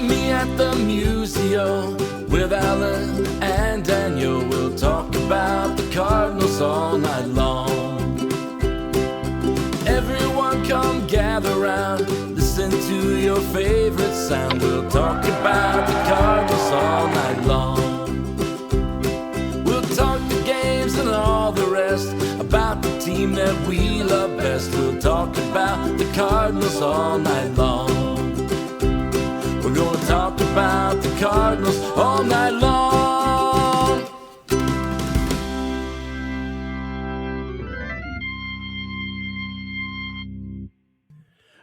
me at the Musial with Alan and Daniel. We'll talk about the Cardinals all night long. Everyone come gather round, listen to your favorite sound. We'll talk about the Cardinals all night long. We'll talk the games and all the rest, about the team that we love best. We'll talk about the Cardinals all night long. We're gonna talk about the Cardinals all night long.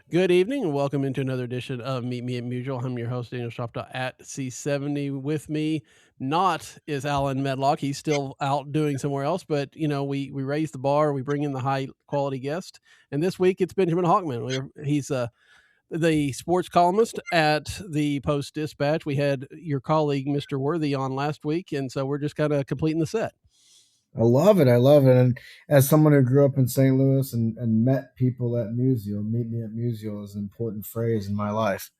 Good evening and welcome into another edition of Meet Me at Musial. I'm your host, Daniel Shopta at C70. With me not is Alan Medlock. He's still out doing somewhere else, but we raise the bar, we bring in the high quality guest. And this week it's Benjamin Hochman. He's the sports columnist at the Post-Dispatch. We had your colleague, Mr. Worthy, on last week, and so we're just kind of completing the set. I love it. And as someone who grew up in St. Louis and met people at Musial, meet me at Musial is an important phrase in my life.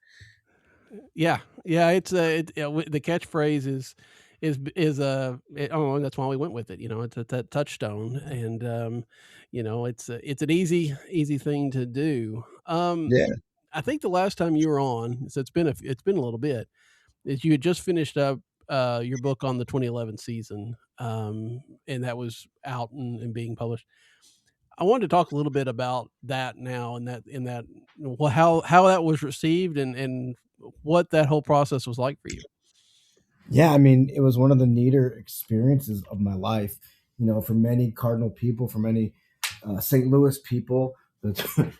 Yeah. It's the catchphrase that's why we went with it. It's a touchstone, and it's an easy thing to do. Yeah. I think the last time you were on, so it's been a little bit, is you had just finished up your book on the 2011 season, and that was out and being published. I wanted to talk a little bit about that now, and how that was received and what that whole process was like for you. Yeah, I mean, it was one of the neater experiences of my life. For many Cardinal people, for many St. Louis people, the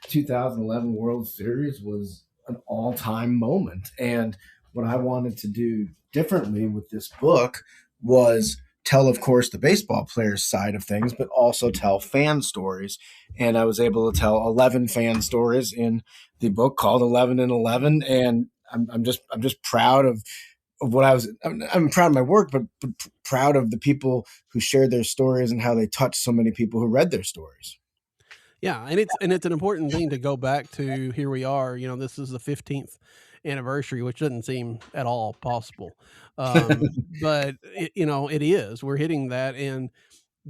2011 World Series was an all-time moment. And what I wanted to do differently with this book was tell, of course, the baseball players' side of things, but also tell fan stories. And I was able to tell 11 fan stories in the book called 11 and 11. And I'm just proud of what I'm proud of my work, but proud of the people who shared their stories and how they touched so many people who read their stories. Yeah, and it's an important thing to go back to. Here we are. This is the 15th anniversary, which doesn't seem at all possible, but it is. We're hitting that, and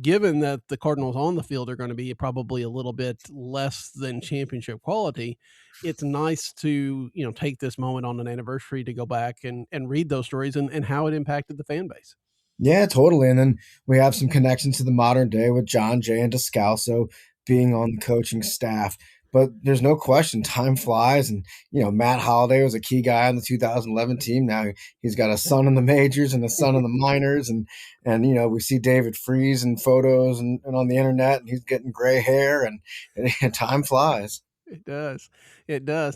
given that the Cardinals on the field are going to be probably a little bit less than championship quality, it's nice to take this moment on an anniversary to go back and read those stories and how it impacted the fan base. Yeah, totally. And then we have some connections to the modern day with John Jay and Descalso being on the coaching staff. But there's no question, time flies. And, Matt Holliday was a key guy on the 2011 team. Now he's got a son in the majors and a son in the minors. And we see David Freese in photos and on the internet, and he's getting gray hair, and time flies. It does.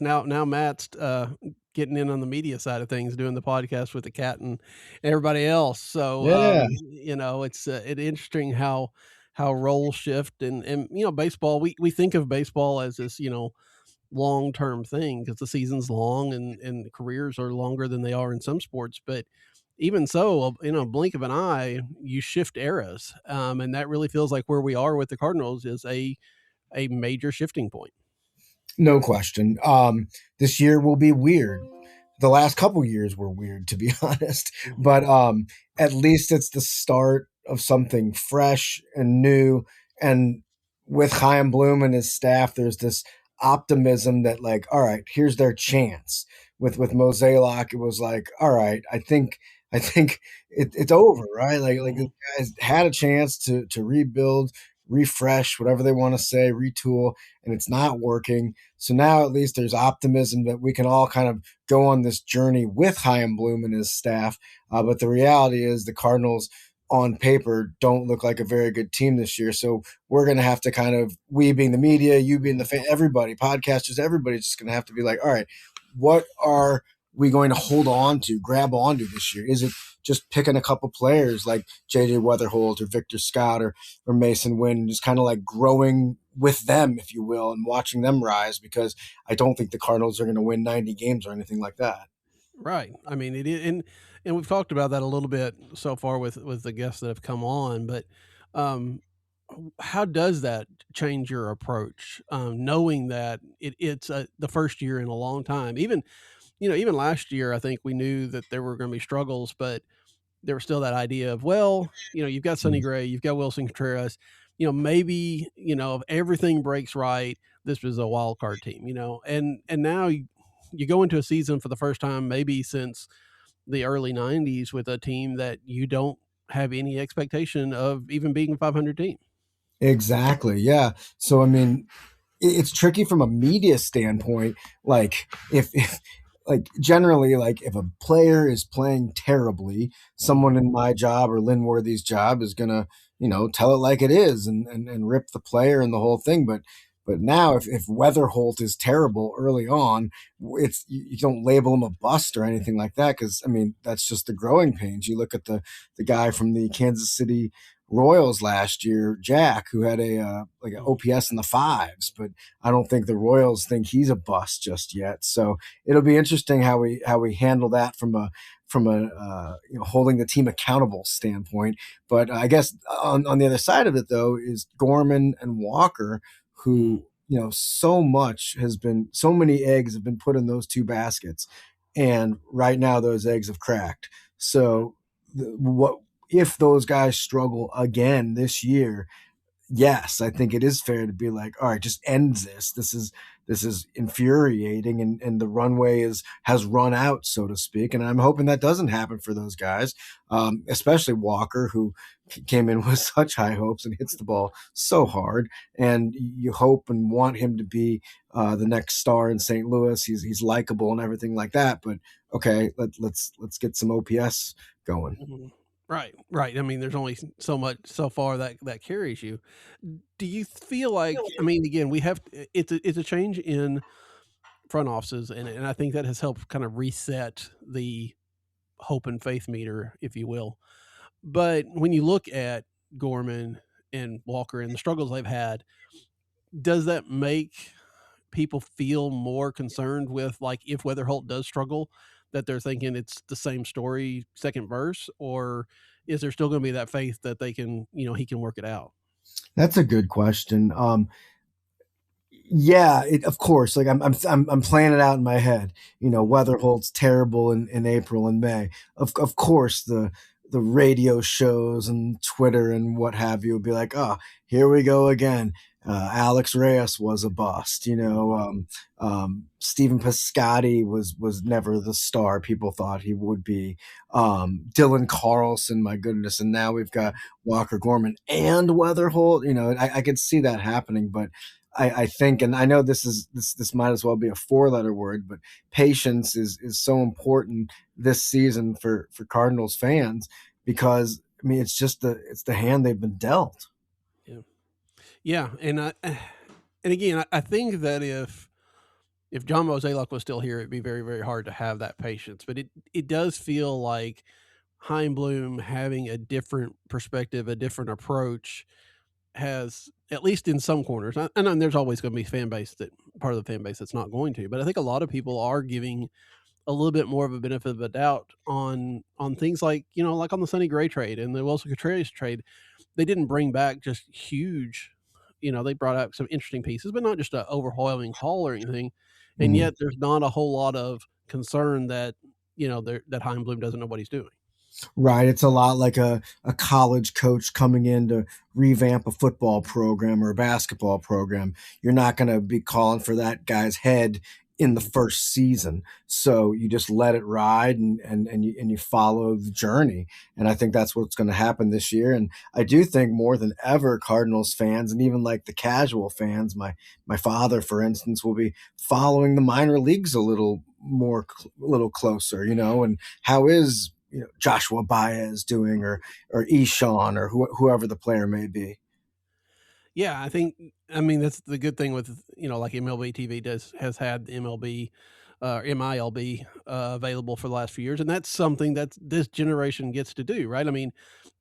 Now Matt's getting in on the media side of things, doing the podcast with the cat and everybody else. So, Yeah. it's interesting how roles shift and baseball, we think of baseball as this, long-term thing because the season's long and careers are longer than they are in some sports. But even so, blink of an eye, you shift eras. And that really feels like where we are with the Cardinals is a major shifting point. No question. This year will be weird. The last couple years were weird, to be honest. But at least it's the start of something fresh and new. And with Chaim Bloom and his staff, there's this optimism that, like, all right, here's their chance. With Mozeliak, it was like, all right, I think it's over, right? Like the guys had a chance to rebuild, refresh, whatever they want to say, retool, and it's not working. So now at least there's optimism that we can all kind of go on this journey with Chaim Bloom and his staff. But the reality is the Cardinals on paper don't look like a very good team this year. So we're going to have to kind of, we being the media, you being the fan, everybody, podcasters, everybody's just going to have to be like, all right, what are we going to hold on to, grab onto this year? Is it just picking a couple players like J.J. Weatherholt or Victor Scott or Mason Wynn, and just kind of like growing with them, if you will, and watching them rise? Because I don't think the Cardinals are going to win 90 games or anything like that. Right. I mean, it is, and we've talked about that a little bit so far with the guests that have come on, but how does that change your approach, knowing that it's the first year in a long time? Even even last year, I think we knew that there were going to be struggles, but there was still that idea of, well, you've got Sonny Gray, you've got Wilson Contreras, maybe, if everything breaks right, this was a wild card team, and now you go into a season for the first time, maybe since the early 90s, with a team that you don't have any expectation of even being a 500 team. Exactly. Yeah. So, I mean, it's tricky from a media standpoint. Like if like generally, like if a player is playing terribly, someone in my job or Lynn Worthy's job is gonna, tell it like it is and rip the player and the whole thing. But now if Weatherholt is terrible early on, you don't label him a bust or anything like that, because I mean that's just the growing pains. You look at the guy from the Kansas City Royals last year, Jack, who had a like an OPS in the fives, but I don't think the Royals think he's a bust just yet. So it'll be interesting how we handle that from a holding the team accountable standpoint. But I guess on the other side of it though is Gorman and Walker, who so many eggs have been put in those two baskets, and right now those eggs have cracked. So what if those guys struggle again this year? Yes, I think it is fair to be like, all right, just end this. This is infuriating, and the runway has run out, so to speak. And I'm hoping that doesn't happen for those guys, especially Walker, who came in with such high hopes and hits the ball so hard. And you hope and want him to be the next star in St. Louis. He's likable and everything like that. But okay, let's get some OPS going. Mm-hmm. Right. I mean, there's only so much so far that carries you. Do you feel like, I mean, again, it's a change in front offices, and I think that has helped kind of reset the hope and faith meter, if you will. But when you look at Gorman and Walker and the struggles they've had, does that make people feel more concerned with, like, if Weatherholt does struggle, that they're thinking it's the same story, second verse, or is there still going to be that faith that they can, he can work it out? That's a good question. Yeah, of course. Like I'm playing it out in my head. Weatherholt's terrible in April and May. Of course, the radio shows and Twitter and what have you would be like, oh, here we go again. Alex Reyes was a bust. Stephen Piscotty was never the star people thought he would be. Dylan Carlson, my goodness, and now we've got Walker Gorman and Weatherholt. I could see that happening, but I think, and I know this might as well be a 4-letter word, but patience is so important this season for Cardinals fans, because I mean it's the hand they've been dealt. Yeah, and again, I think that if John Mozeliak was still here, it'd be very, very hard to have that patience. But it does feel like Chaim Bloom having a different perspective, a different approach, has, at least in some corners, and there's always going to be part of the fan base that's not going to, but I think a lot of people are giving a little bit more of a benefit of a doubt on things like, like on the Sonny Gray trade and the Wilson Contreras trade. They didn't bring back just huge, they brought out some interesting pieces, but not just an overwhelming haul or anything. And yet there's not a whole lot of concern that, that Chaim Bloom doesn't know what he's doing. Right. It's a lot like a college coach coming in to revamp a football program or a basketball program. You're not going to be calling for that guy's head in the first season. So you just let it ride and you follow the journey. And I think that's what's going to happen this year. And I do think more than ever, Cardinals fans, and even like the casual fans, my father, for instance, will be following the minor leagues a little closer, and how is Joshua Baez doing, or Eshawn, or whoever the player may be. Yeah, I mean, that's the good thing with, like MLB TV has had MLB, MILB available for the last few years. And that's something that this generation gets to do, right? I mean,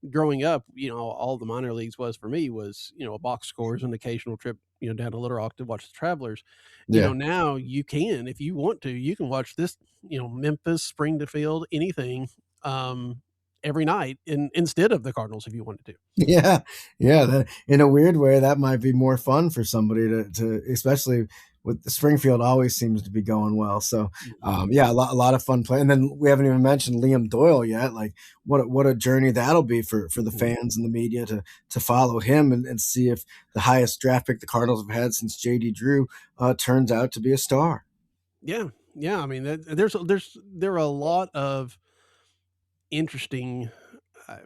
growing up, all the minor leagues was for me was, a box scores, an occasional trip, down to Little Rock to watch the Travelers. Yeah. Now you can, if you want to, you can watch this, Memphis, Springfield, anything, every night instead of the Cardinals, if you wanted to. Yeah. In a weird way, that might be more fun for somebody to especially with Springfield always seems to be going well. So Mhm. yeah, a lot of fun play. And then we haven't even mentioned Liam Doyle yet. Like what a journey that'll be for the Mhm. fans and the media to follow him and see if the highest draft pick the Cardinals have had since JD Drew turns out to be a star. Yeah, yeah. I mean, there are a lot of interesting uh,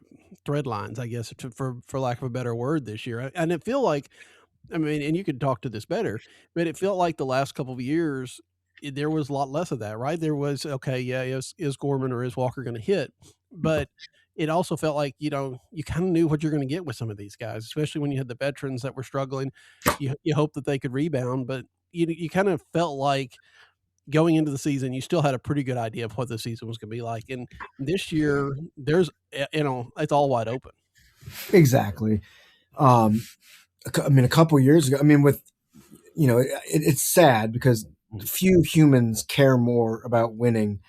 thread lines, I guess, for lack of a better word, this year, and it feel like, I mean, and you could talk to this better, but it felt like the last couple of years there was a lot less of that, right? There was, okay, yeah, is Gorman or is Walker going to hit, but it also felt like, you kind of knew what you're going to get with some of these guys, especially when you had the veterans that were struggling. You hope that they could rebound, but you kind of felt like going into the season, you still had a pretty good idea of what the season was going to be like. And this year, it's all wide open. Exactly. I mean, a couple years ago, I mean, with it's sad because few humans care more about winning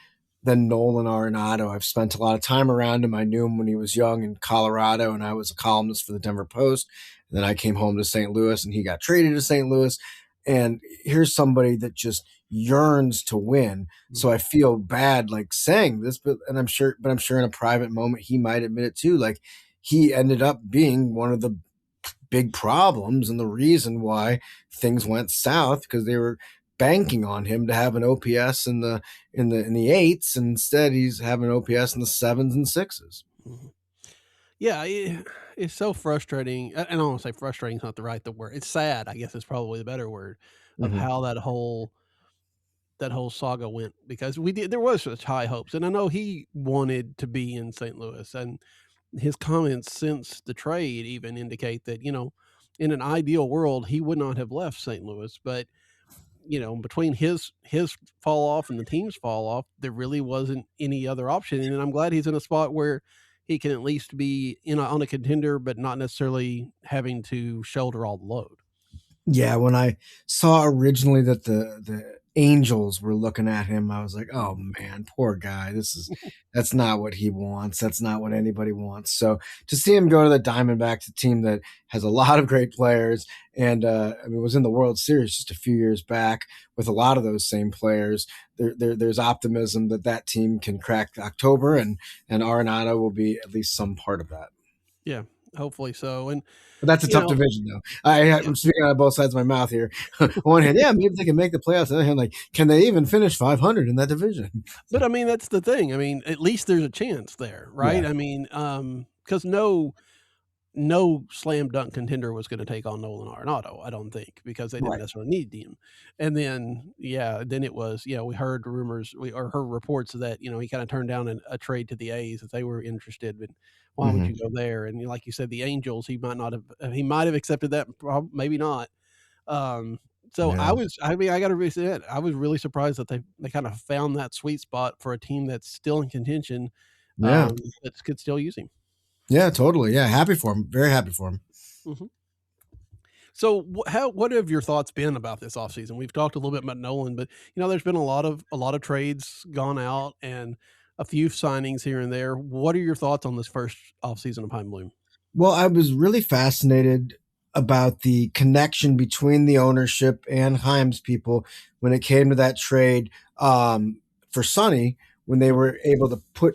than Nolan Arenado. I've spent a lot of time around him. I knew him when he was young in Colorado, and I was a columnist for the Denver Post. And then I came home to St. Louis, and he got traded to St. Louis. And here's somebody that just yearns to win. So I feel bad like saying this, but I'm sure in a private moment he might admit it too. Like he ended up being one of the big problems and the reason why things went south because they were banking on him to have an OPS in the eights, and instead he's having an OPS in the sevens and sixes. Mhm. Yeah, it's so frustrating. And I don't want to say frustrating is not the word. It's sad, I guess is probably the better word, of Mm-hmm. how that whole saga went, because there was such high hopes, and I know he wanted to be in St. Louis, and his comments since the trade even indicate that, in an ideal world, he would not have left St. Louis, but between his fall off and the team's fall off, there really wasn't any other option. And I'm glad he's in a spot where he can at least be on a contender, but not necessarily having to shoulder all the load. Yeah, when I saw originally that the Angels were looking at him, I was like, "Oh man, poor guy. That's not what he wants. That's not what anybody wants." So to see him go to the Diamondbacks, a team that has a lot of great players, and I mean, was in the World Series just a few years back with a lot of those same players. There's optimism that that team can crack October, and Arenado will be at least some part of that. Yeah, hopefully so. And But that's a you tough know, division, though. yeah. I'm speaking out of both sides of my mouth here. On one hand, yeah, maybe they can make the playoffs. On the other hand, like, can they even finish 500 in that division? But I mean, that's the thing. I mean, at least there's a chance there, right? Yeah, I mean, because no slam dunk contender was going to take on Nolan Arenado, I don't think, because they didn't right. necessarily need him. And then, then it was, we heard or heard reports that, he kind of turned down a trade to the A's if they were interested, but why would Hmm. you go there? And like you said, the Angels, he might have accepted that, maybe not. Um, so Yeah, I mean, I got to be said, I was really surprised that they kind of found that sweet spot for a team that's still in contention, yeah, that could still use him. yeah, totally. Yeah, happy for him. Very happy for him. Mhm. So what have your thoughts been about this offseason? We've talked a little bit about Nolan, but there's been a lot of trades gone out and a few signings here and there. What are your thoughts on this first offseason of Chaim Bloom? Well, I was really fascinated about the connection between the ownership and Heim's people when it came to that trade for Sonny, when they were able to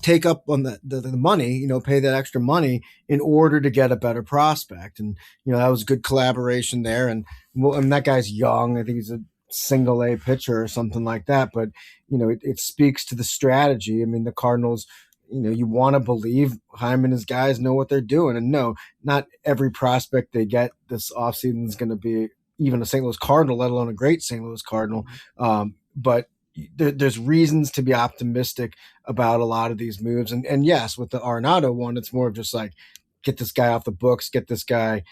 take up on the money, pay that extra money in order to get a better prospect. And, that was good collaboration there. And, well, and that guy's young. I think he's a single A pitcher or something like that. But, it speaks to the strategy. I mean, the Cardinals, you want to believe Hyman and his guys know what they're doing. And no, not every prospect they get this offseason is going to be even a St. Louis Cardinal, let alone a great St. Louis Cardinal. But there's reasons to be optimistic about a lot of these moves. And yes, with the Arenado one, it's more of just like, get this guy off the books, get this guy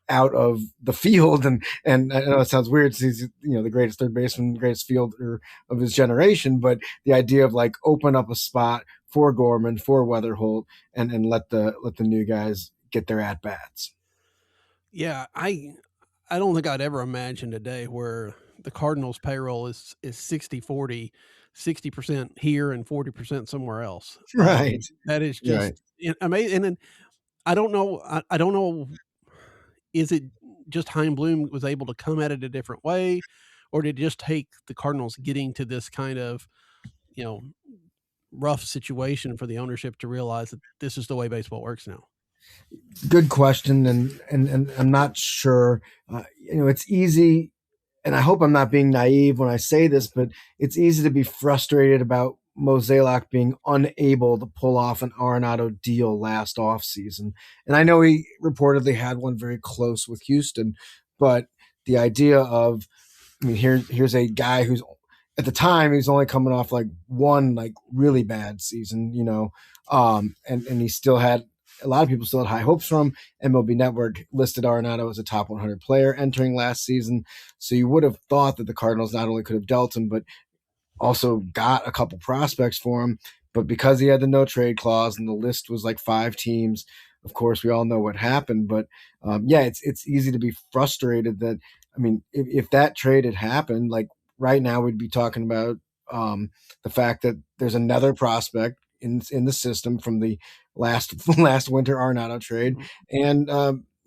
out of the field. And I know it sounds weird. He's, the greatest third baseman, greatest fielder of his generation. But the idea of like open up a spot for Gorman, for Weatherholt, and let the new guys get their at bats. Yeah, I don't think I'd ever imagined a day where the Cardinals payroll is 60-40, 60% here and 40% somewhere else. Right. That is Right. just amazing. And then I don't know. I don't know. Is it? just Chaim Bloom was able to come at it a different way, or did it just take the Cardinals getting to this kind of, you know, rough situation for the ownership to realize that this is the way baseball works now? Good question, and I'm not sure. It's easy, and I hope I'm not being naive when I say this, but it's easy to be frustrated about Mozeliak being unable to pull off an Arenado deal last offseason. And I know he reportedly had one very close with Houston, but the idea of, I mean, here's a guy who's at the time he's only coming off like one like really bad season, and he still had a lot of people still had high hopes from him. MLB Network listed Arenado as a top 100 player entering last season, so you would have thought that the Cardinals not only could have dealt him, but also got a couple prospects for him. But because he had the no trade clause and the list was like 5 teams, of course, we all know what happened. But it's easy to be frustrated that, I mean, if that trade had happened, like right now, we'd be talking about the fact that there's another prospect in the system from the last winter Arenado trade, and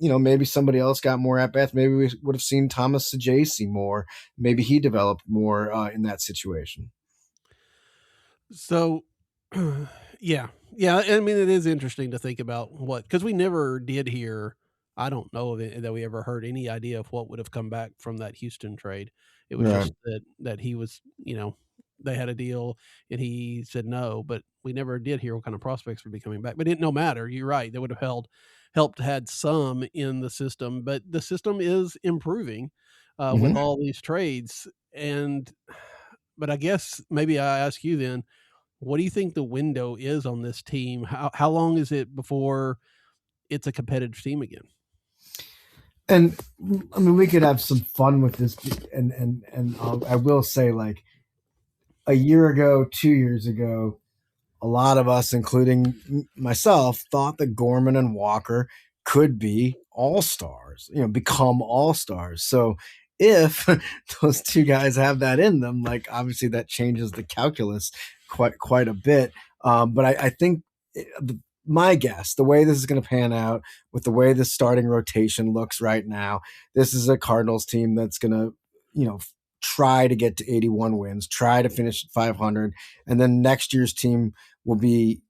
maybe somebody else got more at bats. Maybe we would have seen Thomas Sajaci more. Maybe he developed more in that situation. So, yeah. I mean, it is interesting to think about because we never did hear. I don't know that we ever heard any idea of what would have come back from that Houston trade. It was Right. just that he was, they had a deal and he said no, but we never did hear what kind of prospects would be coming back. But it no matter. You're right. They would have helped had some in the system, but the system is improving with all these trades. But I guess maybe I ask you then, what do you think the window is on this team? How long is it before it's a competitive team again? And I mean, we could have some fun with this, and I will say, like a year ago, 2 years ago, a lot of us, including myself, thought that Gorman and Walker could be all-stars, become all-stars. So if those two guys have that in them, like obviously that changes the calculus quite a bit. But I think my guess, the way this is going to pan out with the way the starting rotation looks right now, this is a Cardinals team that's going to, try to get to 81 wins, try to finish at 500. And then next year's team will be,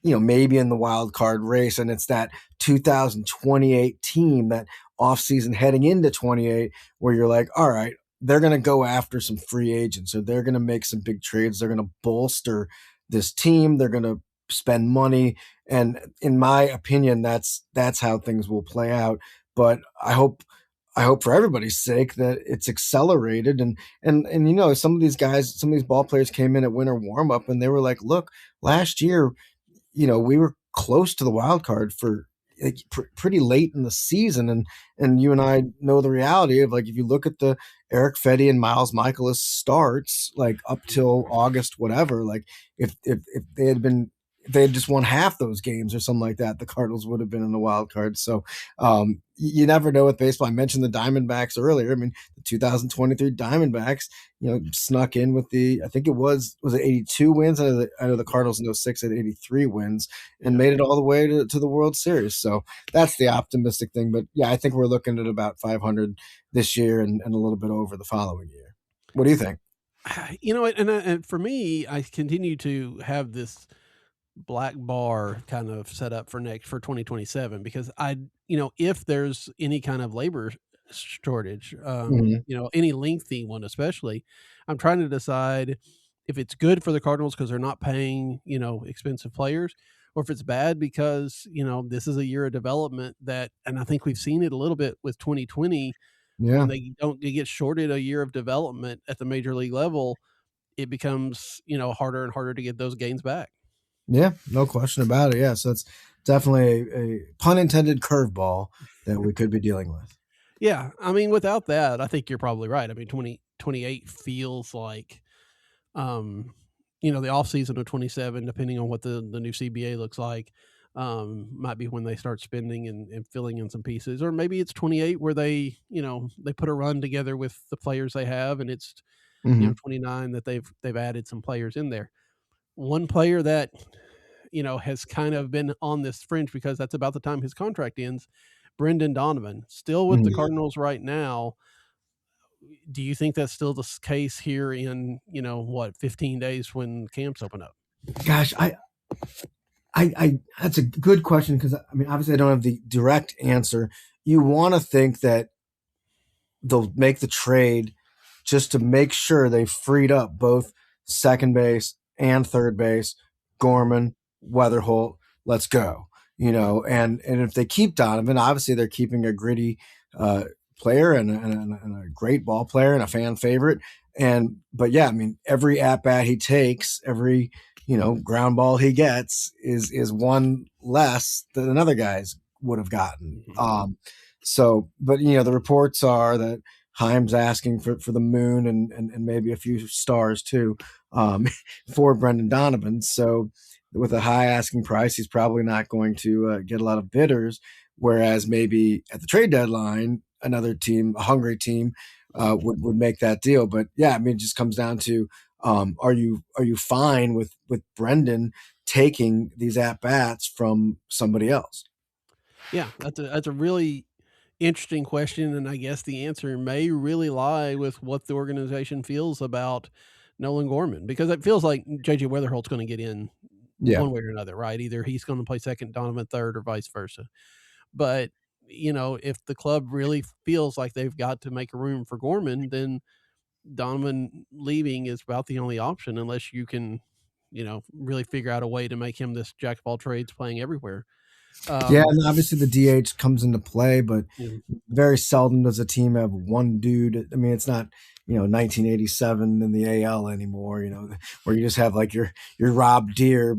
maybe in the wild card race. And it's that 2028 team, that offseason heading into 28, where you're like, all right, they're going to go after some free agents, or they're going to make some big trades. They're going to bolster this team. They're going to spend money. And in my opinion, that's how things will play out. But I hope for everybody's sake that it's accelerated. And some of these guys, some of these ball players came in at winter warm up and they were like, look, last year, we were close to the wild card for pretty late in the season. And you and I know the reality of, like, if you look at the Eric Fedde and Miles Michaelis starts, like up till August, whatever, like if they had just won half those games or something like that, the Cardinals would have been in the wild card. So you never know with baseball. I mentioned the Diamondbacks earlier. I mean, the 2023 Diamondbacks, snuck in with I think it was it 82 wins? I know the Cardinals in 06 had 83 wins and made it all the way to the World Series. So that's the optimistic thing. But yeah, I think we're looking at about 500 this year and a little bit over the following year. What do you think? And for me, I continue to have this black bar kind of set up for 2027, because if there's any kind of labor shortage, any lengthy one, especially, I'm trying to decide if it's good for the Cardinals because they're not paying, expensive players, or if it's bad because, this is a year of development and I think we've seen it a little bit with 2020. Yeah. When they get shorted a year of development at the major league level, it becomes, harder and harder to get those gains back. Yeah, no question about it. Yeah, so it's definitely a pun intended curveball that we could be dealing with. Yeah, I mean, without that, I think you're probably right. I mean, 2028 feels like, the offseason of 27, depending on what the new CBA looks like, might be when they start spending and filling in some pieces. Or maybe it's 28 where they put a run together with the players they have, and it's, 29 that they've added some players in there. One player that, has kind of been on this fringe because that's about the time his contract ends, Brendan Donovan, still with the Cardinals right now. Do you think that's still the case here in 15 days when camps open up? Gosh, I that's a good question, because I mean, obviously I don't have the direct answer. You want to think that they'll make the trade just to make sure they freed up both second base and third base. Gorman, Weatherholt, let's go. And if they keep Donovan, obviously they're keeping a gritty player and a great ball player and a fan favorite. But yeah, I mean, every at bat he takes, every ground ball he gets is one less than another guy's would have gotten. But the reports are that Chaim's asking for the moon and maybe a few stars too for Brendan Donovan. So with a high asking price, he's probably not going to get a lot of bidders. Whereas maybe at the trade deadline, another team, a hungry team, would make that deal. But yeah, I mean, it just comes down to are you fine with Brendan taking these at bats from somebody else? Yeah, that's a really interesting question, and I guess the answer may really lie with what the organization feels about Nolan Gorman, because it feels like JJ Weatherholt's going to get in one way or another, right? Either he's going to play second, Donovan third, or vice versa. But if the club really feels like they've got to make room for Gorman, then Donovan leaving is about the only option, unless you can, really figure out a way to make him this jack of all trades playing everywhere. And obviously the DH comes into play, but very seldom does a team have one dude. I mean, it's not 1987 in the AL anymore, where you just have like your Rob Deere,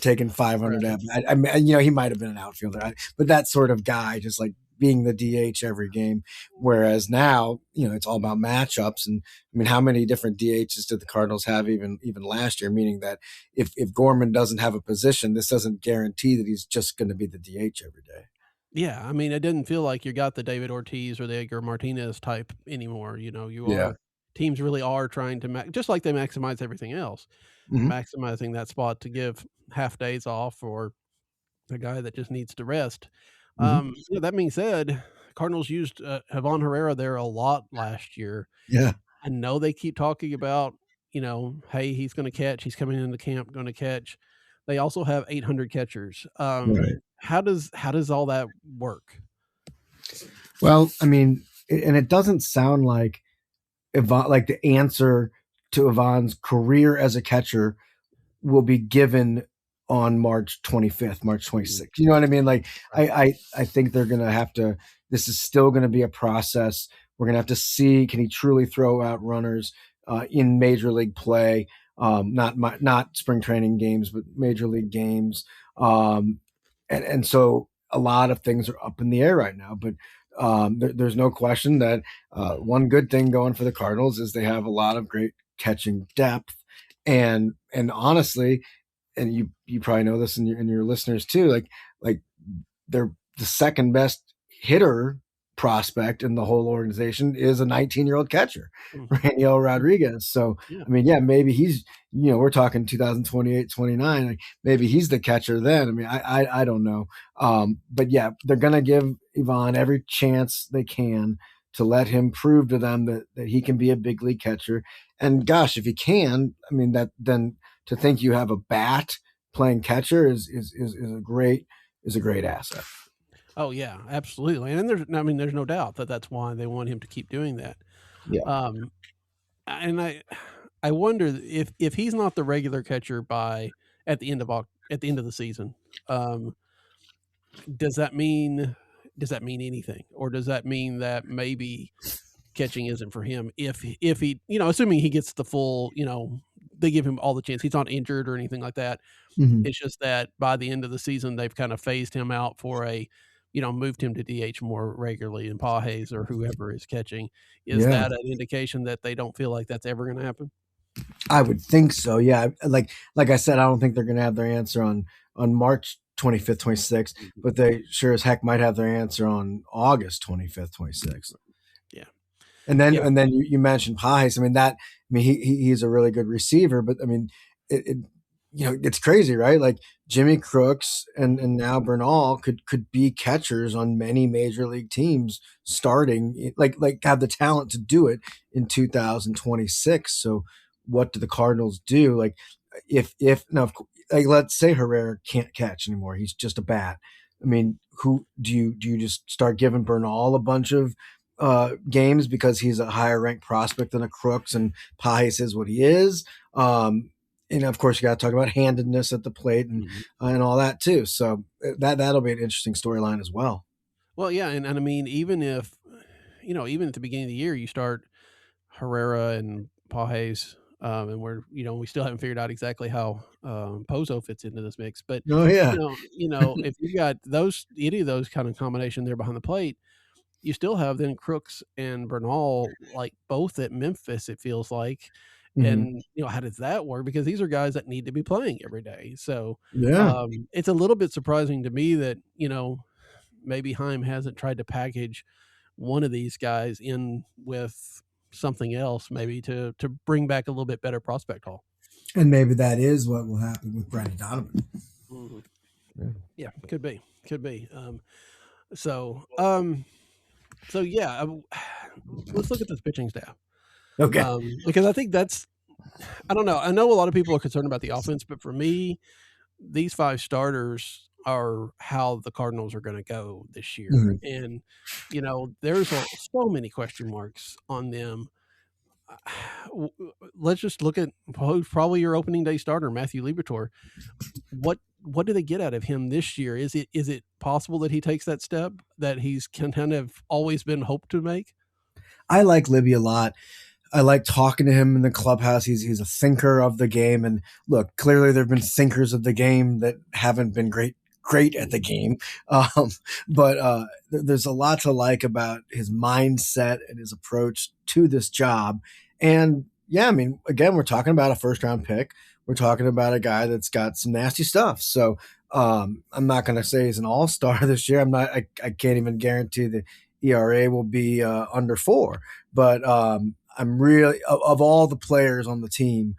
taking 500. Right. I mean, he might have been an outfielder, but that sort of guy, just like being the DH every game. Whereas now, it's all about matchups. And I mean, how many different DHs did the Cardinals have even last year? Meaning that if Gorman doesn't have a position, this doesn't guarantee that he's just going to be the DH every day. Yeah, I mean, it didn't feel like you got the David Ortiz or the Edgar Martinez type anymore. Teams really are trying to just like they maximize everything else, maximizing that spot to give half days off or a guy that just needs to rest. That being said, Cardinals used Javon Herrera there a lot last year. Yeah. I know they keep talking about, hey, he's going to catch. He's coming into camp, going to catch. They also have 800 catchers. Right. How does all that work? Well, I mean, and it doesn't sound like Yvonne, like the answer to Yvonne's career as a catcher will be given on March 25th, March 26th. You know what I mean? Like, I think they're going to have to, this is still going to be a process. We're going to have to see, can he truly throw out runners in major league play? Not spring training games, but major league games. And so a lot of things are up in the air right now, but there's no question that one good thing going for the Cardinals is they have a lot of great catching depth. And honestly, and you probably know this, and your listeners too, like they're the second best hitter prospect in the whole organization is a 19-year-old catcher, Raniel Rodriguez. So, yeah. I mean, yeah, maybe he's, we're talking 2028, 29, like maybe he's the catcher then. I mean, I don't know. But yeah, they're going to give Yvonne every chance they can to let him prove to them that he can be a big league catcher. And gosh, if he can, I mean, then to think you have a bat playing catcher is a great asset. Oh yeah, absolutely. And there's no doubt that that's why they want him to keep doing that. Yeah. And I wonder if he's not the regular catcher at the end of the season, does that mean anything, or does that mean that maybe catching isn't for him? If he, assuming he gets the full, they give him all the chance, he's not injured or anything like that. Mm-hmm. It's just that by the end of the season, they've kind of phased him out for moved him to DH more regularly, and Pages or whoever is catching. Is that an indication that they don't feel like that's ever going to happen? I would think so. Yeah. Like I said, I don't think they're going to have their answer on March 25th, 26th, but they sure as heck might have their answer on August 25th, 26th. Yeah. And then you mentioned Pages. I mean, he's a really good receiver, but I mean, it's crazy, right? Like Jimmy Crooks and now Bernal could be catchers on many major league teams starting, like have the talent to do it in 2026. So what do the Cardinals do? Like if now, like let's say Herrera can't catch anymore, he's just a bat. I mean, who do you just start giving Bernal a bunch of games because he's a higher ranked prospect than a Crooks and Pages is what he is? And of course, you got to talk about handedness at the plate and all that too. So that'll be an interesting storyline as well. Well, yeah, and I mean, even if even at the beginning of the year, you start Herrera and Pages, and we still haven't figured out exactly how Pozo fits into this mix. But Oh yeah, if you got any of those kind of combination there behind the plate, you still have then Crooks and Bernal, like both at Memphis, it feels like. And how does that work? Because these are guys that need to be playing every day. So yeah. it's a little bit surprising to me that maybe Chaim hasn't tried to package one of these guys in with something else, maybe to bring back a little bit better prospect haul. And maybe that is what will happen with Brendan Donovan. Yeah, could be. So yeah, let's look at this pitching staff. Okay. Because I think I don't know. I know a lot of people are concerned about the offense, but for me, these 5 starters are how the Cardinals are going to go this year. And, there's so many question marks on them. Let's just look at probably your opening day starter, Matthew Liberatore. What do they get out of him this year? Is it possible that he takes that step that he's kind of always been hoped to make? I like Libby a lot. I like talking to him in the clubhouse. He's a thinker of the game. And look, clearly there have been thinkers of the game that haven't been great at the game. But there's a lot to like about his mindset and his approach to this job. And yeah, I mean, again, we're talking about a first round pick. We're talking about a guy that's got some nasty stuff. So I'm not going to say he's an all-star this year. I can't even guarantee the ERA will be under 4, but I'm really of all the players on the team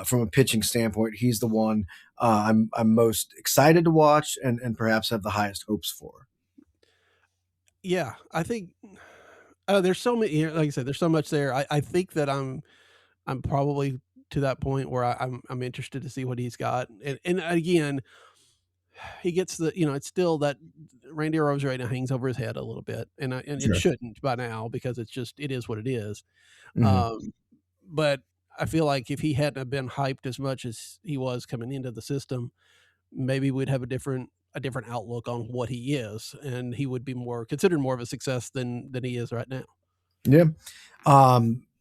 from a pitching standpoint, he's the one I'm most excited to watch and perhaps have the highest hopes for. Yeah, I think there's so many. Like I said, there's so much there. I think that I'm probably to that point where I'm interested to see what he's got. And again, he gets it's still that Randy Arozarena hangs over his head a little bit, and Sure. It shouldn't by now because it is what it is. Mm-hmm. But I feel like if he hadn't have been hyped as much as he was coming into the system, maybe we'd have a different outlook on what he is, and he would be considered more of a success than he is right now. Yeah.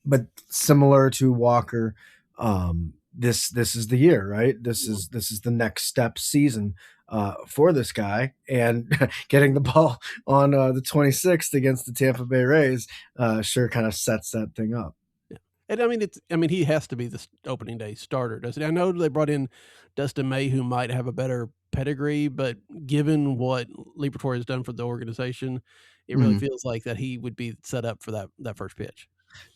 But similar to Walker, this is the year, right? This is the next step season for this guy, and getting the ball on the 26th against the Tampa Bay Rays sure kind of sets that thing up. Yeah. And I mean, he has to be the opening day starter, doesn't he? I know they brought in Dustin May, who might have a better pedigree, but given what Liberatore has done for the organization, it really feels like that he would be set up for that first pitch.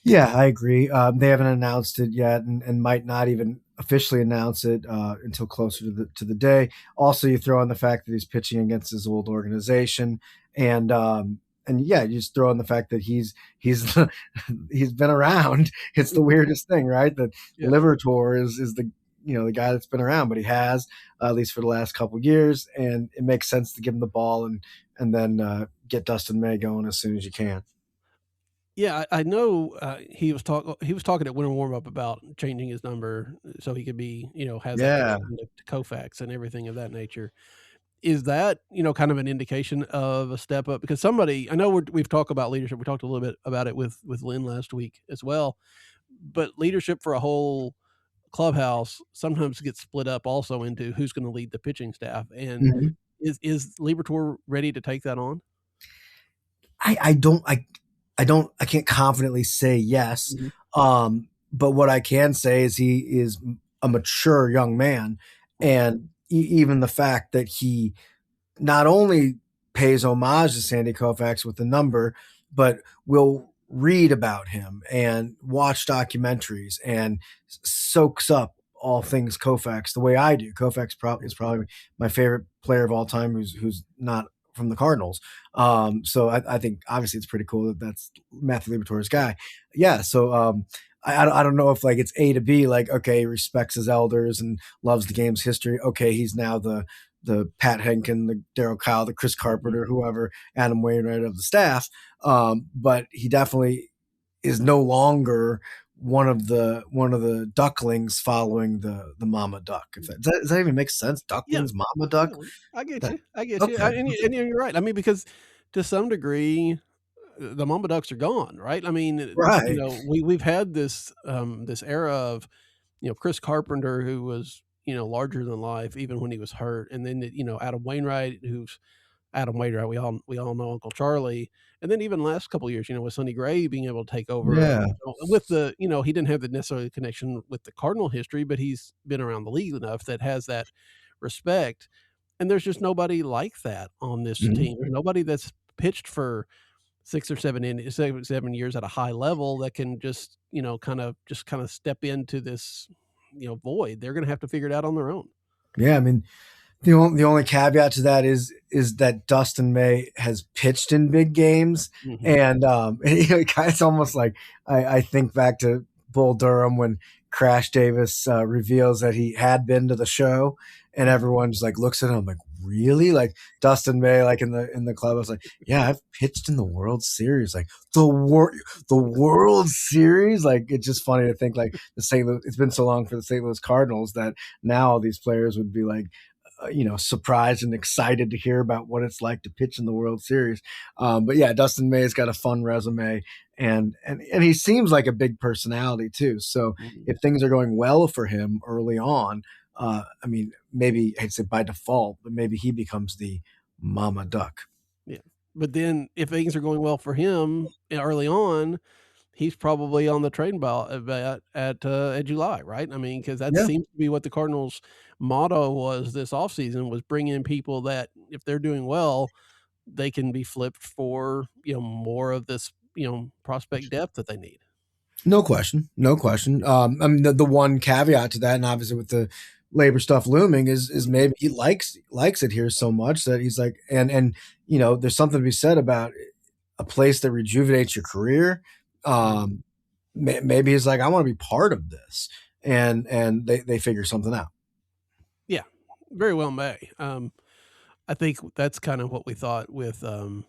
Yeah, I agree. They haven't announced it yet, and might not even officially announce it until closer to the day. Also, you throw in the fact that he's pitching against his old organization, and yeah, you just throw in the fact that he's he's been around. It's the weirdest thing, right? That Liberatore is the the guy that's been around, but he has at least for the last couple of years, and it makes sense to give him the ball and then get Dustin May going as soon as you can. Yeah, I know he was talking at winter warm up about changing his number so he could be, has that connection to Koufax and everything of that nature. Is that, kind of an indication of a step up? Because I know we've talked about leadership. We talked a little bit about it with Lynn last week as well, but leadership for a whole clubhouse sometimes gets split up also into who's going to lead the pitching staff. And is Liberatore ready to take that on? I can't confidently say yes. But what I can say is he is a mature young man. And even the fact that he not only pays homage to Sandy Koufax with the number, but will read about him and watch documentaries and soaks up all things Koufax the way I do. Koufax is probably my favorite player of all time who's not from the Cardinals. So I think obviously it's pretty cool that that's Matthew Liberatore's guy. Yeah. So I don't know if like it's A to B, like, okay, he respects his elders and loves the game's history. Okay, he's now the Pat Henkin, the Darryl Kyle, the Chris Carpenter, whoever, Adam Wainwright of the staff. But he definitely is no longer one of the ducklings following the mama duck. Does that even make sense? Ducklings, mama duck. I get you. Okay. And you're right. I mean, because to some degree, the mama ducks are gone, right? I mean, Right. we've had this this era of Chris Carpenter, who was larger than life even when he was hurt, and then Adam Wainwright, who's Adam Wainwright. We all know Uncle Charlie, and then even last couple of years, with Sonny Gray being able to take over. Yeah. With the he didn't have the necessarily connection with the Cardinal history, but he's been around the league enough that has that respect. And there's just nobody like that on this team. There's nobody that's pitched for 7 years at a high level that can just kind of step into this void. They're going to have to figure it out on their own. Yeah, I mean, the only caveat to that is that Dustin May has pitched in big games, and it's almost like I think back to Bull Durham when Crash Davis reveals that he had been to the show, and everyone just like looks at him like, really? Like Dustin May, like in the club, I was like, yeah, I've pitched in the World Series, like the World Series. Like it's just funny to think like it's been so long for the St. Louis Cardinals that now these players would be like, surprised and excited to hear about what it's like to pitch in the World Series. But yeah, Dustin May's got a fun resume, and he seems like a big personality too. So if things are going well for him early on, I mean, maybe I'd say by default, but maybe he becomes the mama duck. Yeah. But then if things are going well for him early on, he's probably on the trading ball at July, right? I mean, because that seems to be what the Cardinals' motto was this offseason, was bring in people that if they're doing well, they can be flipped for more of this prospect depth that they need. No question. I mean, the one caveat to that, and obviously with the labor stuff looming, is maybe he likes it here so much that he's like, and there's something to be said about a place that rejuvenates your career. Maybe he's like, I want to be part of this, and they figure something out. Yeah, very well may. I think that's kind of what we thought with some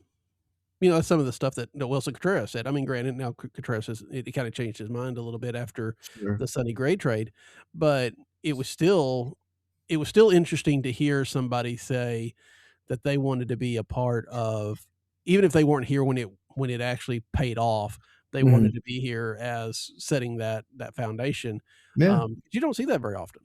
of the stuff that Wilson Contreras said. I mean, granted, now Contreras he kind of changed his mind a little bit after the Sonny Gray trade, but it was still interesting to hear somebody say that they wanted to be a part of, even if they weren't here when it actually paid off. They wanted to be here as setting that foundation. Yeah. You don't see that very often.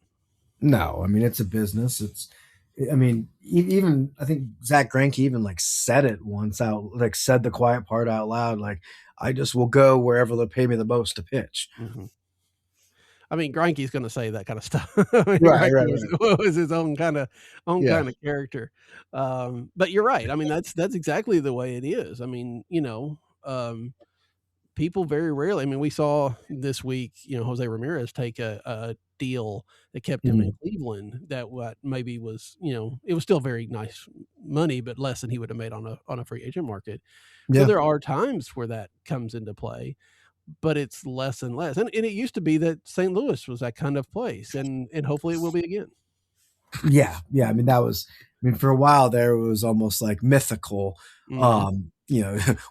No, I mean, it's a business. Even I think Zach Greinke even like said it once out, like said the quiet part out loud, like, I just will go wherever they pay me the most to pitch. I mean, Greinke's going to say that kind of stuff. Right. Was his own kind of character. But you're right. I mean, that's exactly the way it is. I mean, people very rarely. I mean, we saw this week, Jose Ramirez take a deal that kept him in Cleveland. That what maybe was, it was still very nice money, but less than he would have made on a free agent market. Yeah. So there are times where that comes into play, but it's less and less. And it used to be that St. Louis was that kind of place, and hopefully it will be again. Yeah. I mean, for a while there, it was almost like mythical.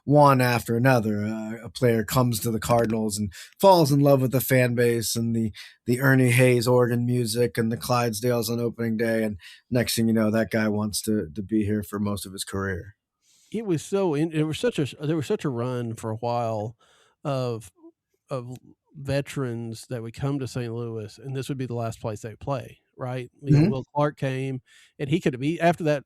One after another, a player comes to the Cardinals and falls in love with the fan base and the Ernie Hayes organ music and the Clydesdales on opening day, and next thing you know, that guy wants to be here for most of his career. It was there was such a run for a while of veterans that would come to St. Louis, and this would be the last place they play. Right. Will Clark came, and he could have after that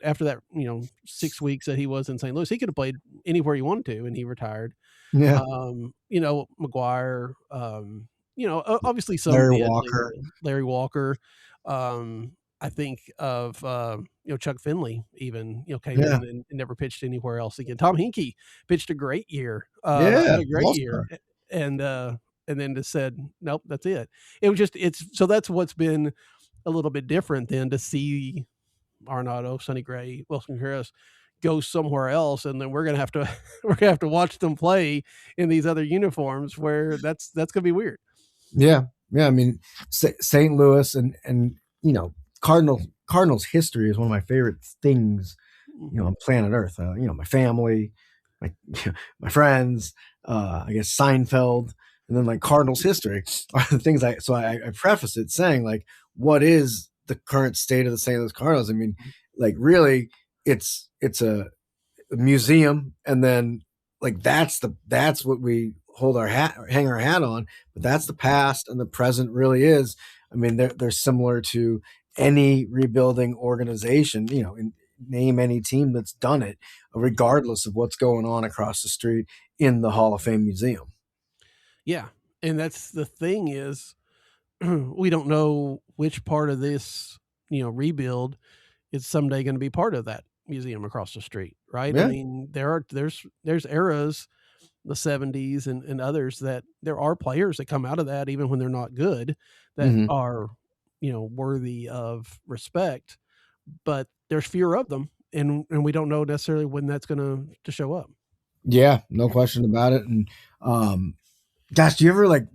6 weeks that he was in St. Louis, he could have played anywhere he wanted to, and he retired. Yeah. McGuire, obviously some Larry Walker. I think of Chuck Finley even came in and never pitched anywhere else again. Tom Hinkie pitched a great year. Had a great year. And and then just said, nope, that's it. It was just, so that's what's been a little bit different than to see Arenado, Sonny Gray, Wilson Harris go somewhere else, and then we're gonna have to we're gonna have to watch them play in these other uniforms where that's gonna be weird. Yeah, yeah. I mean, St. Louis and Cardinals history is one of my favorite things, on planet Earth. My family, my my friends, I guess Seinfeld, and then like Cardinals history are the things I preface it saying like, what is the current state of the St. Louis Cardinals? I mean, like really, it's a museum, and then like that's what we hang our hat on, but that's the past, and the present really is, I mean, they're similar to any rebuilding organization, name any team that's done it, regardless of what's going on across the street in the Hall of Fame museum. Yeah, and that's the thing is we don't know which part of this rebuild is someday going to be part of that museum across the street, right? Yeah. I mean, there's eras, the 70s and others, that there are players that come out of that, even when they're not good, that Mhm. are, worthy of respect, but there's fewer of them. And we don't know necessarily when that's going to show up. Yeah, no question about it. And gosh, do you ever like?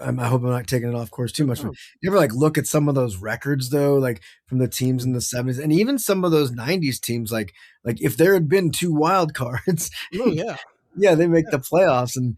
I hope I'm not taking it off course too much. But you ever like look at some of those records though, like from the teams in the '70s, and even some of those '90s teams, like if there had been 2 wild cards, Oh yeah. yeah, they make the playoffs, and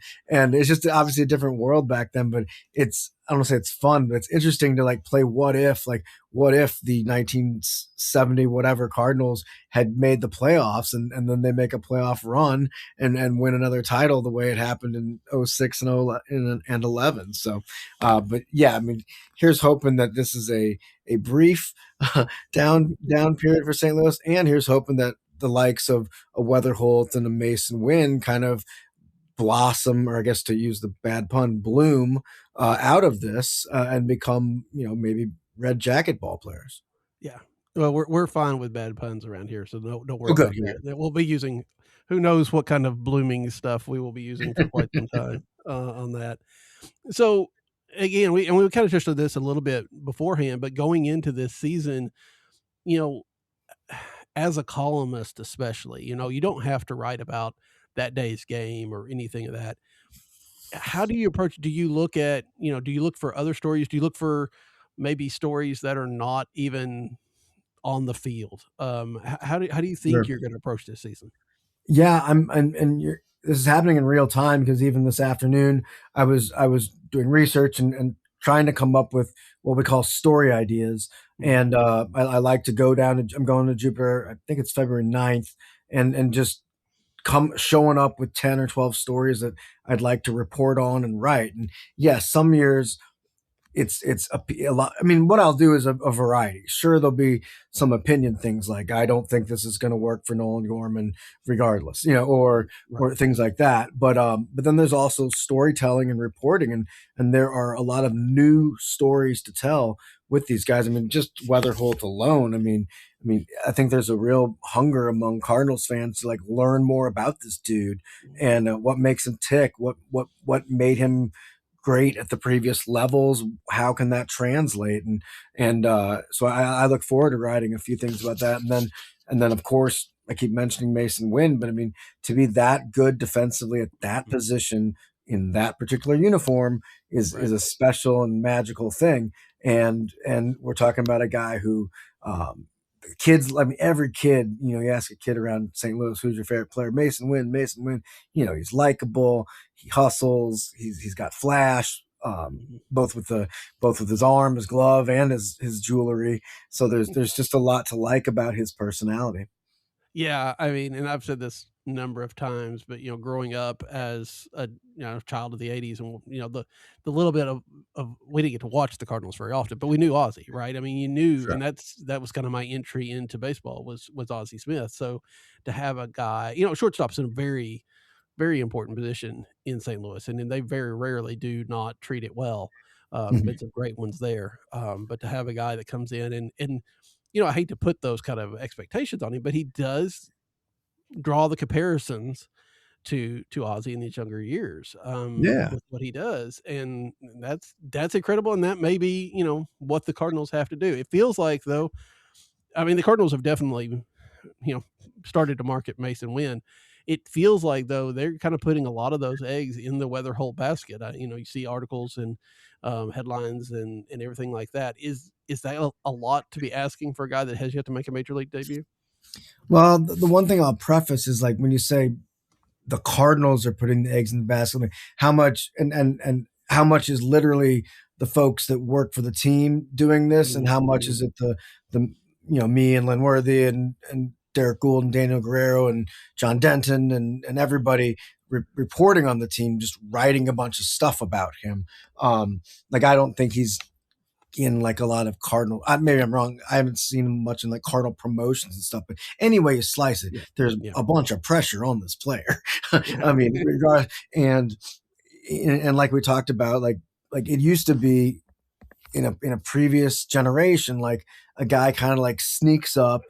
it's just obviously a different world back then. But I don't want to say it's fun, but it's interesting to like play what if the 1970 whatever Cardinals had made the playoffs, and then they make a playoff run and win another title the way it happened in 06 and 11. So, but yeah, I mean, here's hoping that this is a brief down period for St. Louis, and here's hoping that the likes of a Weatherholt and a Mason Wynn kind of blossom, or I guess to use the bad pun, bloom out of this and become, maybe red jacket ball players. Yeah. Well, we're fine with bad puns around here, so don't worry Oh, good. about that. We'll be using, who knows what kind of blooming stuff we will be using for quite some time on that. So again, we kind of touched on this a little bit beforehand, but going into this season, as a columnist especially, you don't have to write about that day's game or anything of that. How do you approach? Do you look at, do you look for other stories? Do you look for maybe stories that are not even on the field? How do you think Sure. you're going to approach this season? Yeah, and this is happening in real time, because even this afternoon I was doing research and trying to come up with what we call story ideas. And I like to go down to, I'm going to Jupiter, I think it's February 9th, and just come showing up with 10 or 12 stories that I'd like to report on and write. And yes, some years it's a lot. I mean, what I'll do is a variety. Sure, there'll be some opinion things like, I don't think this is going to work for Nolan Gorman, regardless, or Right. things like that. But then there's also storytelling and reporting, and there are a lot of new stories to tell with these guys. I mean, just Weatherholt alone. I think there's a real hunger among Cardinals fans to like learn more about this dude, and what makes him tick, what made him great at the previous levels. How can that translate? And so I look forward to writing a few things about that. And then of course I keep mentioning Mason Wynn, but I mean, to be that good defensively at that position in that particular uniform is Right. a special and magical thing. And we're talking about a guy who, kids, I mean, every kid, you ask a kid around St. Louis, who's your favorite player? Mason Wynn. He's likable, he hustles, he's got flash, Mhm. both with his arm, his glove, and his jewelry. So there's just a lot to like about his personality. Yeah, I mean, and I've said this a number of times, but growing up as a child of the '80s, and the little bit of we didn't get to watch the Cardinals very often, but we knew Ozzie, right? I mean, you knew, Sure. and that was kind of my entry into baseball was Ozzie Smith. So to have a guy, shortstop's in a very very important position in St. Louis, and then they very rarely do not treat it well. Mhm. Been some great ones there, but to have a guy that comes in and I hate to put those kind of expectations on him, but he does draw the comparisons to Ozzy in these younger years, Yeah. with what he does, and that's incredible, and that may be, what the Cardinals have to do. It feels like, though, I mean, the Cardinals have definitely, you know, started to market Mason Wynn. It feels like, though, they're kind of putting a lot of those eggs in the Weatherholt basket. You see articles and headlines and everything like that. Is that a lot to be asking for a guy that has yet to make a major league debut? Well, the one thing I'll preface is like when you say the Cardinals are putting the eggs in the basket, like how much and how much is literally the folks that work for the team doing this, and how much is it the me and Linworthy and Derek Gould and Daniel Guerrero and John Denton and everybody reporting on the team, just writing a bunch of stuff about him. Like I don't think he's in like a lot of Cardinal. Maybe I'm wrong. I haven't seen him much in like Cardinal promotions and stuff. But anyway, you slice it. There's a bunch of pressure on this player. I mean, and like we talked about, like it used to be in a previous generation, like a guy kind of like sneaks up,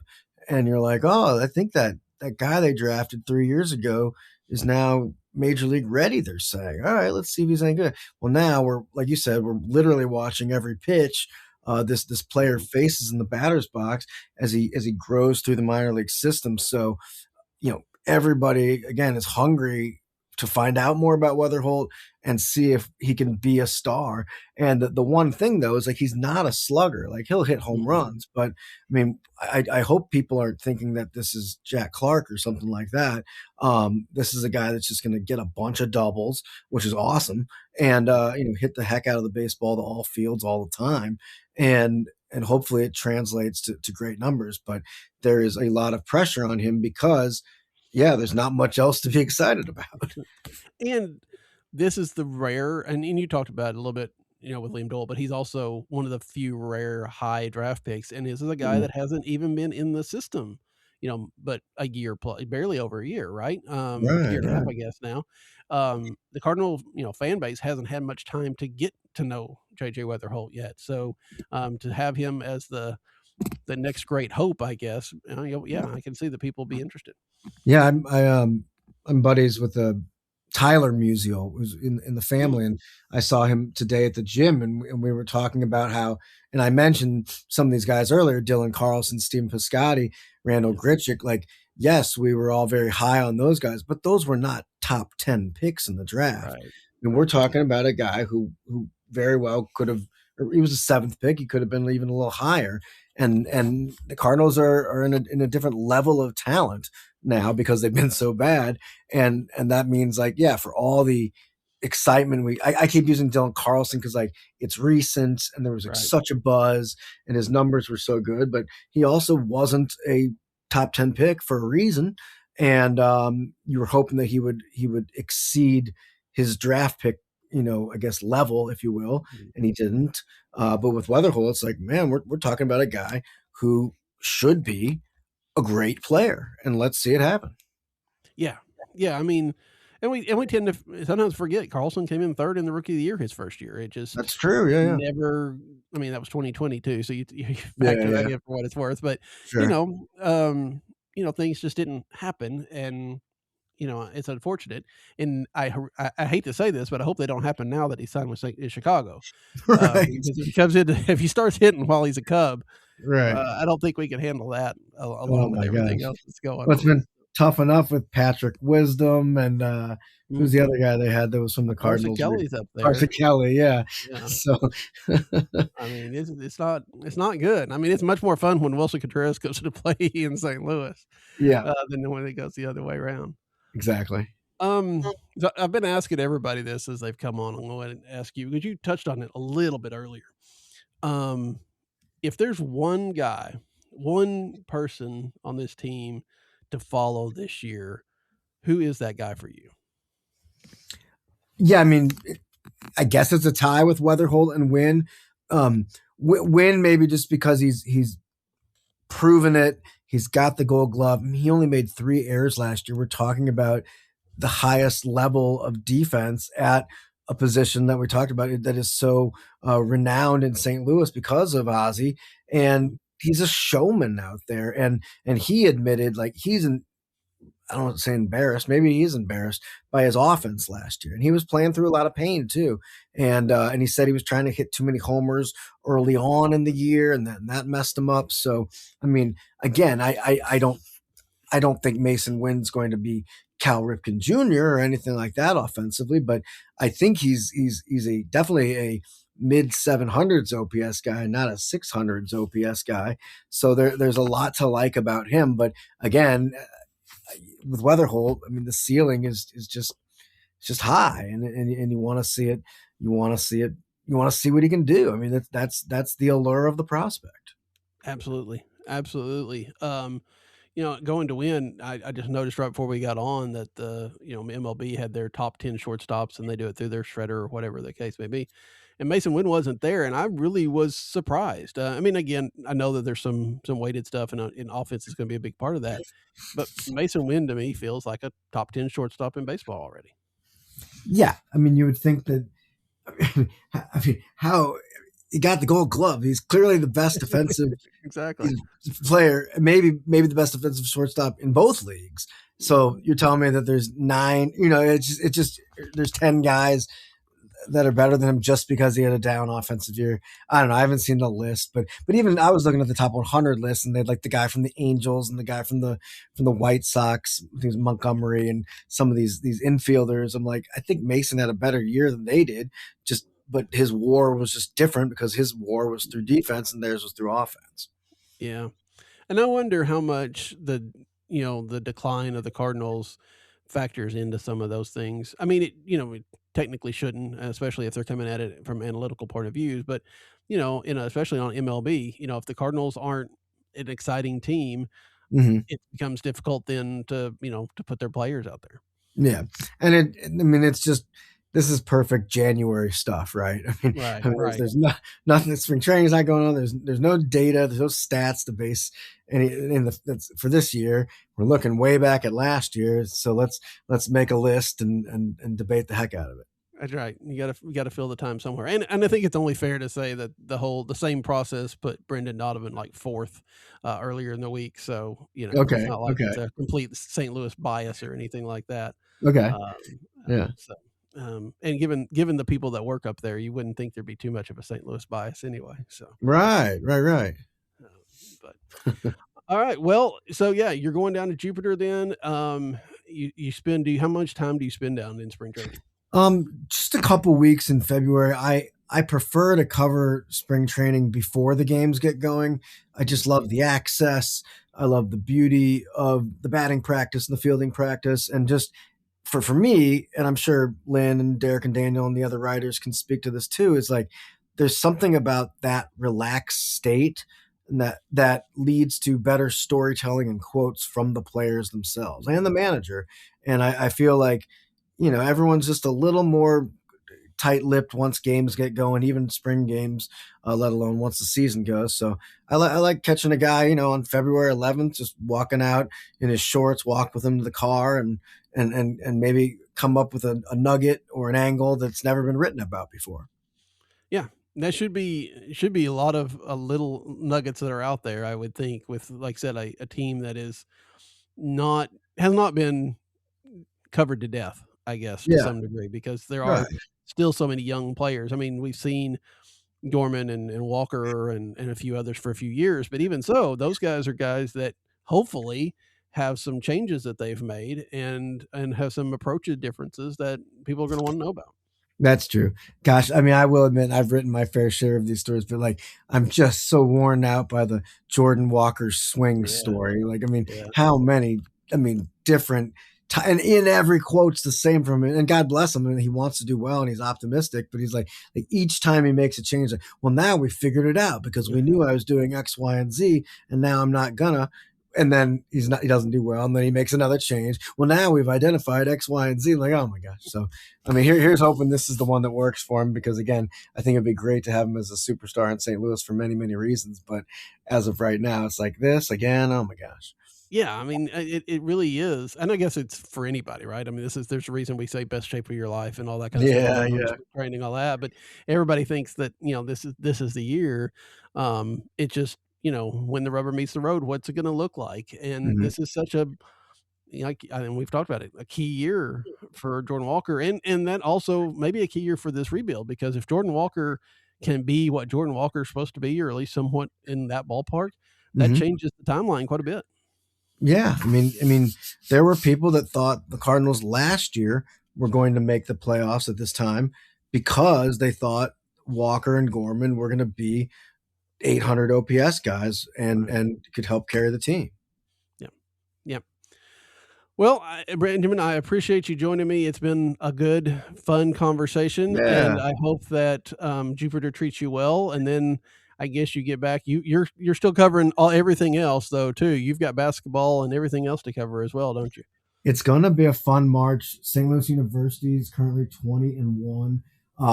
and you're like, oh, I think that guy they drafted 3 years ago is now major league ready. They're saying, all right, let's see if he's any good. Well, now we're, like you said, we're literally watching every pitch this player faces in the batter's box as he grows through the minor league system. So, everybody again is hungry to find out more about Weatherholt and see if he can be a star. And the one thing, though, is like he's not a slugger. Like he'll hit home runs, but I mean, I hope people aren't thinking that this is Jack Clark or something like that. This is a guy that's just going to get a bunch of doubles, which is awesome, and hit the heck out of the baseball to all fields all the time, and hopefully it translates to great numbers. But there is a lot of pressure on him because, there's not much else to be excited about. And this is the rare, and you talked about it a little bit, with Liam Doyle, but he's also one of the few rare high draft picks. And this is a guy that hasn't even been in the system, but a year plus, barely over a year, right? A year and a half, I guess now. The Cardinal, fan base hasn't had much time to get to know JJ Weatherholt yet. So to have him as the next great hope, I guess, I can see that people be interested. Yeah, I'm buddies with Tyler Musial, who's in the family, and I saw him today at the gym, and we were talking about how, and I mentioned some of these guys earlier, Dylan Carlson, Steven Piscotty, Randall Grichuk. Like, yes, we were all very high on those guys, but those were not top 10 picks in the draft. Right. And we're talking about a guy who very well could have, he was a 7th pick. He could have been even a little higher. And the Cardinals are in a different level of talent now because they've been so bad. And that means, like, for all the excitement, I keep using Dylan Carlson because, like, it's recent and there was like such a buzz and his numbers were so good, but he also wasn't a top 10 pick for a reason. And you were hoping that he would exceed his draft pick, I guess, level, if you will, and he didn't. But with Weatherholt, it's like, man, we're talking about a guy who should be a great player, and let's see it happen. Yeah. I mean, and we tend to sometimes forget Carlson came in 3rd in the Rookie of the Year his first year. It just that's true. Yeah. Never. I mean, that was 2022, so you factor that in for what it's worth. But things just didn't happen, and it's unfortunate. And I hate to say this, but I hope they don't happen now that he signed with Chicago. Right. Because if he starts hitting while he's a Cub, right, I don't think we can handle that along with everything else that's going on. It's been tough enough with Patrick Wisdom and who's the other guy they had that was from the Cardinals? Carson Kelly's up there. Carson Kelly, yeah. So I mean, it's not good. I mean, it's much more fun when Wilson Contreras goes to play in St. Louis, than when it goes the other way around. Exactly. So I've been asking everybody this as they've come on. I'm going to ask you, because you touched on it a little bit earlier. If there's one guy, one person on this team to follow this year, who is that guy for you? Yeah, I mean, I guess it's a tie with Weatherholt and Wynn. Wynn maybe just because he's proven it. He's got the Gold Glove. I mean, he only made 3 errors last year. We're talking about the highest level of defense at a position that we talked about that is so renowned in St. Louis because of Ozzy. And he's a showman out there. And he admitted, like, I don't want to say embarrassed. Maybe he is embarrassed by his offense last year, and he was playing through a lot of pain too. And he said he was trying to hit too many homers early on in the year, and that messed him up. So, I mean, again, I don't think Mason Wynn's going to be Cal Ripken Jr. or anything like that offensively, but I think he's a definitely a mid 700s OPS guy, not a 600s OPS guy. So there's a lot to like about him. But again, with Weatherholt, I mean, the ceiling is just high, and you want to see it. You want to see it. You want to see what he can do. I mean, that's the allure of the prospect. Absolutely. Absolutely. Going to win, I just noticed right before we got on that MLB had their top 10 shortstops and they do it through their shredder or whatever the case may be. And Mason Wynn wasn't there, and I really was surprised. I mean, again, I know that there's some weighted stuff, and offense is going to be a big part of that. But Mason Wynn to me feels like a top 10 shortstop in baseball already. Yeah, I mean, you would think that. I mean, how he got the Gold Glove? He's clearly the best defensive exactly player, maybe the best defensive shortstop in both leagues. So you're telling me that there's 9? It's just there's 10 guys that are better than him just because he had a down offensive year. I don't know. I haven't seen the list, but even I was looking at the top 100 list, and they had like the guy from the Angels and the guy from the White Sox, who's Montgomery, and some of these infielders. I'm like, I think Mason had a better year than they did, but his WAR was just different because his WAR was through defense and theirs was through offense. Yeah. And I wonder how much the decline of the Cardinals factors into some of those things. I mean, it technically shouldn't, especially if they're coming at it from analytical point of views. But especially on MLB, if the Cardinals aren't an exciting team, it becomes difficult then to put their players out there. Yeah, and it's just. This is perfect January stuff, right? I mean, right. There's nothing. Spring training's not going on. There's no data. There's no stats to base for this year. We're looking way back at last year, so let's make a list and debate the heck out of it. That's right. You gotta fill the time somewhere, and I think it's only fair to say that the same process put Brendan Donovan like 4th earlier in the week. So okay, it's not like it's a complete St. Louis bias or anything like that. Okay, yeah. And given the people that work up there, you wouldn't think there'd be too much of a St. Louis bias anyway. So right. But all right, well, so yeah, you're going down to Jupiter then. How much time do you spend down in spring training? Just a couple weeks in February. I prefer to cover spring training before the games get going. I just love the access. I love the beauty of the batting practice and the fielding practice, and just for me, and I'm sure Lynn and Derek and Daniel and the other writers can speak to this too, is like there's something about that relaxed state and that leads to better storytelling and quotes from the players themselves and the manager. And I feel like, everyone's just a little more tight-lipped once games get going, even spring games, let alone once the season goes. So I like catching a guy, on February 11th, just walking out in his shorts, walk with him to the car and maybe come up with a nugget or an angle that's never been written about before. Yeah, that should be a lot of little nuggets that are out there, I would think, with, like I said, a team that has not been covered to death, I guess, to some degree, because there are still so many young players. I mean, we've seen Gorman and Walker and a few others for a few years, but even so, those guys are guys that hopefully have some changes that they've made and have some approach differences that people are going to want to know about. That's true. Gosh, I mean, I will admit I've written my fair share of these stories, but like I'm just so worn out by the Jordan Walker swing story. Like, I mean, how many? I mean, different. And in every quote's the same from him, and God bless him, and he wants to do well, and he's optimistic. But he's like each time he makes a change, like, well, now we figured it out because we knew I was doing X, Y, and Z, and now I'm not gonna. And then he doesn't do well, and then he makes another change. Well, now we've identified X, Y, and Z. Like, oh my gosh! So, I mean, here's hoping this is the one that works for him, because again, I think it'd be great to have him as a superstar in St. Louis for many, many reasons. But as of right now, it's like this again. Oh my gosh! Yeah, I mean, it really is, and I guess it's for anybody, right? I mean, there's a reason we say best shape of your life and all that kind of stuff. Yeah. Training, all that, but everybody thinks that this is the year. It just when the rubber meets the road, what's it going to look like? And this is such a like, I mean, we've talked about it, a key year for Jordan Walker, and that also maybe a key year for this rebuild, because if Jordan Walker can be what Jordan Walker is supposed to be, or at least somewhat in that ballpark, that changes the timeline quite a bit. Yeah, I mean, there were people that thought the Cardinals last year were going to make the playoffs at this time because they thought Walker and Gorman were going to be 800 OPS guys and could help carry the team. Yeah. Well, Benjamin, I appreciate you joining me. It's been a good, fun conversation, and Yeah. I hope that Jupiter treats you well. And then I guess you get back. You're still covering everything else though too. You've got basketball and everything else to cover as well, don't you? It's going to be a fun March. St. Louis University is currently 20-1.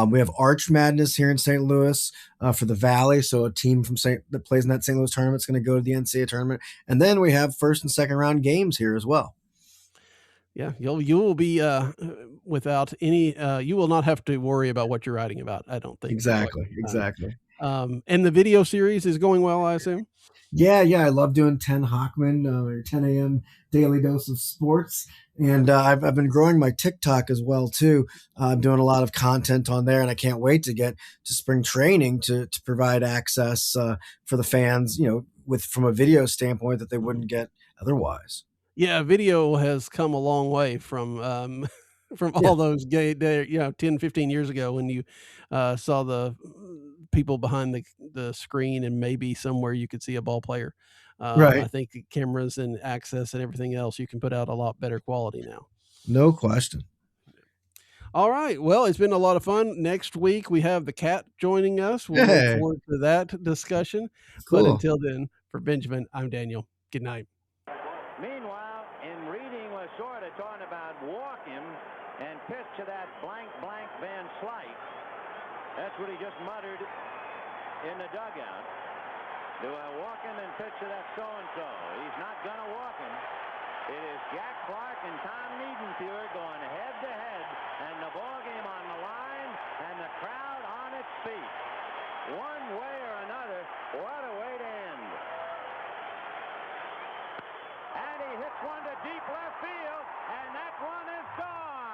We have Arch Madness here in St. Louis for the Valley. So a team from that plays in that St. Louis tournament is going to go to the NCAA tournament. And then we have first and second round games here as well. Yeah, you will be without any. You will not have to worry about what you're writing about, I don't think. Exactly. And the video series is going well, I assume. Yeah. I love doing 10 Hochman or 10 a.m. daily dose of sports. And I've been growing my TikTok as well, too. I'm doing a lot of content on there, and I can't wait to get to spring training to provide access for the fans, from a video standpoint that they wouldn't get otherwise. Yeah, video has come a long way from from all those 10, 15 years ago when you saw the people behind the screen and maybe somewhere you could see a ball player. Right. I think cameras and access and everything else, you can put out a lot better quality now. No question. All right. Well, it's been a lot of fun. Next week, we have the cat joining us. We'll look forward to that discussion. Cool. But until then, for Benjamin, I'm Daniel. Good night. Meanwhile, in reading Lasorda talking about walk him and pitch to that blank Van Slyke, that's what he just muttered in the dugout. Do I walk him and pitch to that so-and-so? He's not going to walk him. It is Jack Clark and Tom Niedenfuhr going head-to-head, and the ball game on the line, and the crowd on its feet. One way or another, what a way to end. And he hits one to deep left field, and that one is gone.